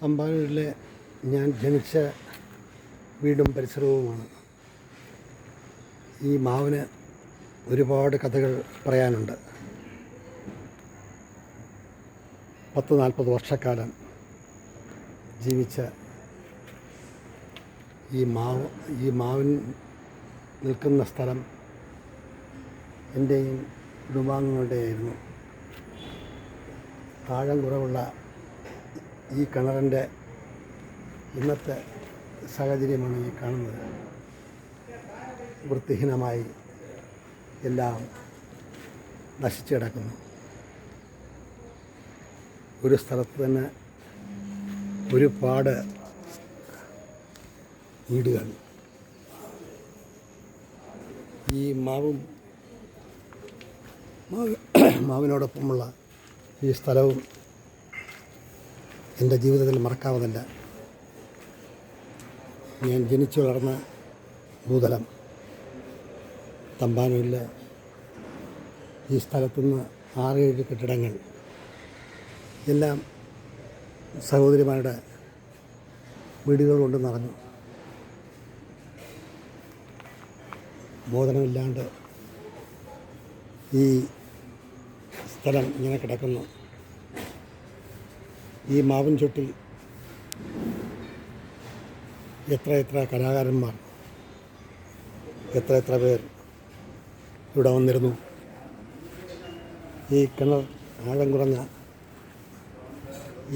തമ്പാനൂരിലെ ഞാൻ ജനിച്ച വീടും പരിസരവുമാണ്. ഈ മാവിന് ഒരുപാട് കഥകൾ പറയാനുണ്ട്. 10-40 വർഷക്കാലം ജീവിച്ച ഈ മാവിൻ നിൽക്കുന്ന സ്ഥലം എൻ്റെയും കുടുംബാംഗങ്ങളുടെയായിരുന്നു. ആഴം കുറവുള്ള ഈ കിണറിൻ്റെ ഇന്നത്തെ സാഹചര്യമാണ് ഈ കാണുന്നത്. വൃത്തിഹീനമായി എല്ലാം നശിച്ചു കിടക്കുന്നു. ഒരു സ്ഥലത്ത് തന്നെ ഒരുപാട് വീടുകൾ. ഈ മാവിനോടൊപ്പമുള്ള ഈ സ്ഥലവും എൻ്റെ ജീവിതത്തിൽ മറക്കാവുന്നില്ല. ഞാൻ ജനിച്ചു വളർന്ന ഭൂതലം തമ്പാനൂരിലെ ഈ സ്ഥലത്തുനിന്ന് 6-7 കെട്ടിടങ്ങൾ എല്ലാം സഹോദരിമാരുടെ വീടുകൾ കൊണ്ട് നിറഞ്ഞു. മോചനമില്ലാണ്ട് ഈ സ്ഥലം ഇങ്ങനെ കിടക്കുന്നു. ഈ മാവിൻ ചുട്ടിൽ എത്ര കലാകാരന്മാർ, എത്ര പേർ ഇവിടെ വന്നിരുന്നു. ഈ കിണർ ആഴം കുറഞ്ഞ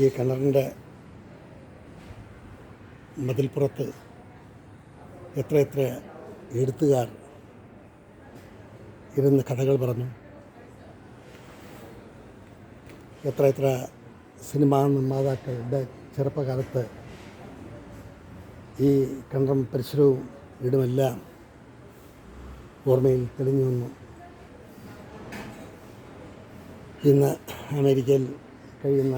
ഈ കിണറിൻ്റെ മതിൽപ്പുറത്ത് എത്ര എഴുത്തുകാർ ഇരുന്ന് കഥകൾ പറഞ്ഞു. എത്ര സിനിമാ നിർമ്മാതാക്കളുടെ ചെറുപ്പകാലത്ത് ഈ കിണറും പരിസരവും വീടുമെല്ലാം ഓർമ്മയിൽ തെളിഞ്ഞു വന്നു. ഇന്ന് അമേരിക്കയിൽ കഴിയുന്ന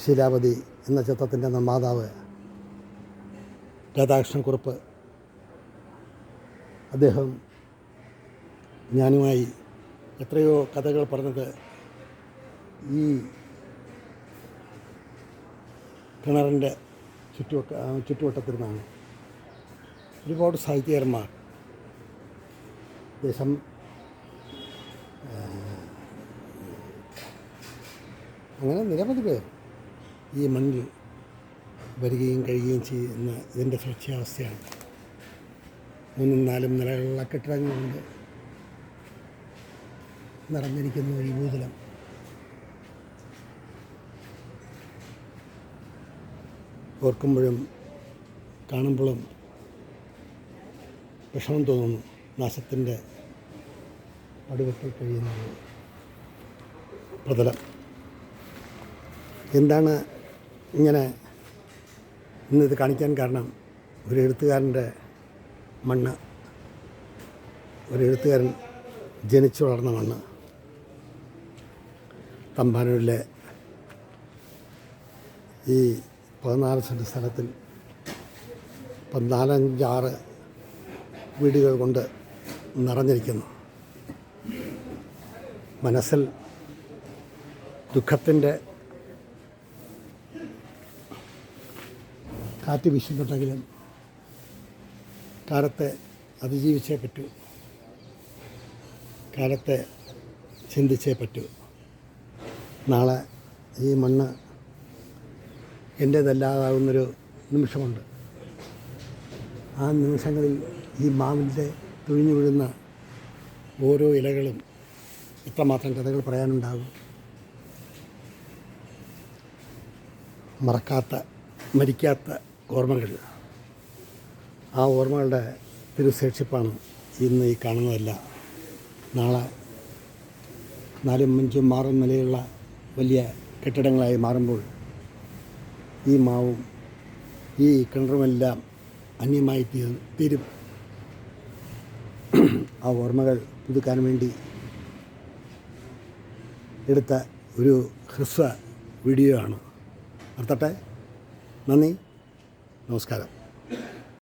ശീലാവതി എന്ന ചിത്രത്തിൻ്റെ നിർമ്മാതാവ് രാധാകൃഷ്ണക്കുറുപ്പ്, അദ്ദേഹം ഞാനുമായി എത്രയോ കഥകൾ പറഞ്ഞത് ഈ കിണറിൻ്റെ ചുറ്റുവട്ടത്തിരുന്നാണ്. ഒരുപാട് സാഹിത്യകാരന്മാർ, ദേശം അങ്ങനെ നിരവധി പേർ ഈ മണ്ണിൽ വരികയും കഴിയുകയും ചെയ്യുന്ന ഇതിൻ്റെ സുരക്ഷാവസ്ഥയാണ്. 3-4 നിലകളുള്ള കെട്ടിടങ്ങളുണ്ട് നിറഞ്ഞിരിക്കുന്നു ഈ ഭൂതലം. ഓർക്കുമ്പോഴും കാണുമ്പോഴും വിഷമം തോന്നുന്നു. നാശത്തിൻ്റെ പടുവെട്ടിൽ കഴിയുന്നത് പ്രതലം. എന്താണ് ഇങ്ങനെ ഇന്നിത് കാണിക്കാൻ കാരണം? ഒരു എഴുത്തുകാരൻ്റെ മണ്ണ്, ഒരു എഴുത്തുകാരൻ ജനിച്ചു വളർന്ന മണ്ണ്. തമ്പാനൂരിലെ ഈ 14 സെൻറ്റ് സ്ഥലത്തിൽ 4-5-6 വീടുകൾ കൊണ്ട് നിറഞ്ഞിരിക്കുന്നു. മനസ്സിൽ ദുഃഖത്തിൻ്റെ കാറ്റ് വീശുന്നുണ്ടെങ്കിലും കാലത്തെ അതിജീവിച്ചേ പറ്റൂ, കാലത്തെ ചിന്തിച്ചേ പറ്റൂ. നാളെ ഈ മണ്ണ് എൻ്റേതല്ലാതാകുന്നൊരു നിമിഷമുണ്ട്. ആ നിമിഷങ്ങളിൽ ഈ മാവിൻ്റെ തുഴിഞ്ഞു വീഴുന്ന ഓരോ ഇലകളും എത്രമാത്രം കഥകൾ പറയാനുണ്ടാകും. മരിക്കാത്ത ഓർമ്മകൾ. ആ ഓർമ്മകളുടെ തിരുശേഷിപ്പാണ് ഇന്ന് ഈ കാണുന്നതല്ല. നാളെ 4-5-6 നിലയുള്ള വലിയ കെട്ടിടങ്ങളായി മാറുമ്പോൾ ഈ മാവും ഈ കിണറുമെല്ലാം അന്യമായി തീരും. ആ ഓർമ്മകൾ പുതുക്കാൻ വേണ്ടി എടുത്ത ഒരു ഹ്രസ്വ വീഡിയോ ആണ്. നിർത്തട്ടെ. നന്ദി, നമസ്കാരം.